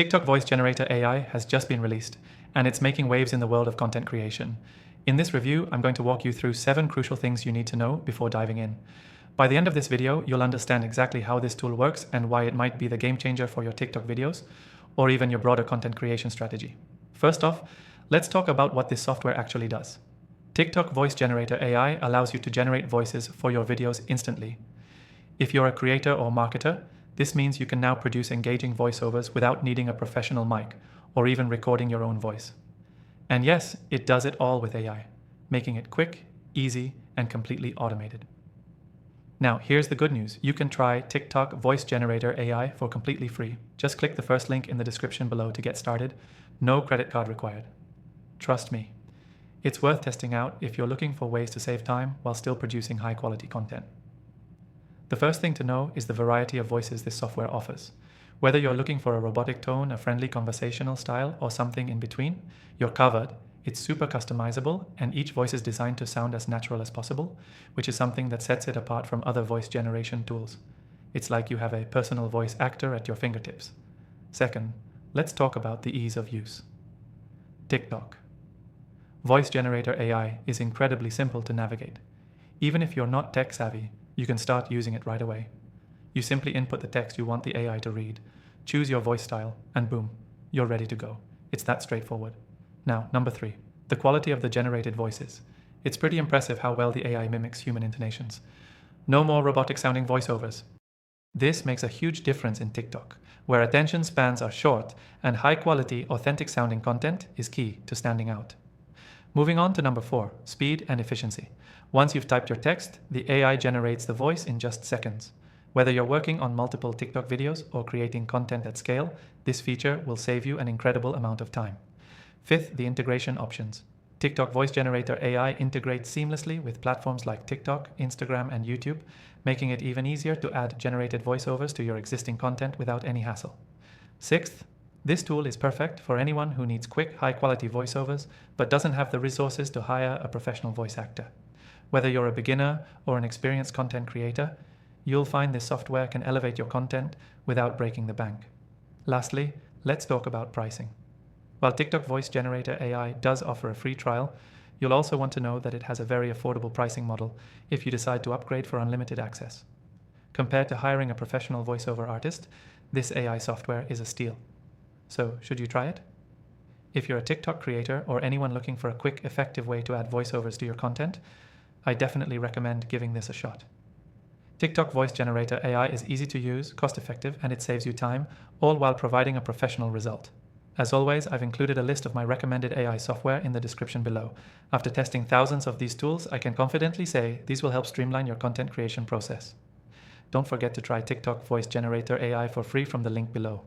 TikTok Voice Generator AI has just been released, and it's making waves in the world of content creation. In this review, I'm going to walk you through 7 crucial things you need to know before diving in. By the end of this video, you'll understand exactly how this tool works and why it might be the game changer for your TikTok videos, or even your broader content creation strategy. First off, let's talk about what this software actually does. TikTok Voice Generator AI allows you to generate voices for your videos instantly. If you're a creator or marketer, this means you can now produce engaging voiceovers without needing a professional mic or even recording your own voice. And yes, it does it all with AI, making it quick, easy, and completely automated. Now, here's the good news. You can try TikTok Voice Generator AI for completely free. Just click the first link in the description below to get started. No credit card required. Trust me, it's worth testing out if you're looking for ways to save time while still producing high-quality content. The first thing to know is the variety of voices this software offers. Whether you're looking for a robotic tone, a friendly conversational style, or something in between, you're covered. It's super customizable, and each voice is designed to sound as natural as possible, which is something that sets it apart from other voice generation tools. It's like you have a personal voice actor at your fingertips. Second, let's talk about the ease of use. TikTok Voice Generator AI is incredibly simple to navigate. Even if you're not tech savvy, you can start using it right away. You simply input the text you want the AI to read, choose your voice style, and boom, you're ready to go. It's that straightforward. Now, number 3, the quality of the generated voices. It's pretty impressive how well the AI mimics human intonations. No more robotic sounding voiceovers. This makes a huge difference in TikTok, where attention spans are short and high quality, authentic sounding content is key to standing out. Moving on to number 4, speed and efficiency. Once you've typed your text, the AI generates the voice in just seconds. Whether you're working on multiple TikTok videos or creating content at scale, this feature will save you an incredible amount of time. Fifth, the integration options. TikTok Voice Generator AI integrates seamlessly with platforms like TikTok, Instagram, and YouTube, making it even easier to add generated voiceovers to your existing content without any hassle. Sixth, this tool is perfect for anyone who needs quick, high-quality voiceovers but doesn't have the resources to hire a professional voice actor. Whether you're a beginner or an experienced content creator, you'll find this software can elevate your content without breaking the bank. Lastly, let's talk about pricing. While TikTok Voice Generator AI does offer a free trial, you'll also want to know that it has a very affordable pricing model if you decide to upgrade for unlimited access. Compared to hiring a professional voiceover artist, this AI software is a steal. So, should you try it? If you're a TikTok creator or anyone looking for a quick, effective way to add voiceovers to your content, I definitely recommend giving this a shot. TikTok Voice Generator AI is easy to use, cost-effective, and it saves you time, all while providing a professional result. As always, I've included a list of my recommended AI software in the description below. After testing thousands of these tools, I can confidently say these will help streamline your content creation process. Don't forget to try TikTok Voice Generator AI for free from the link below.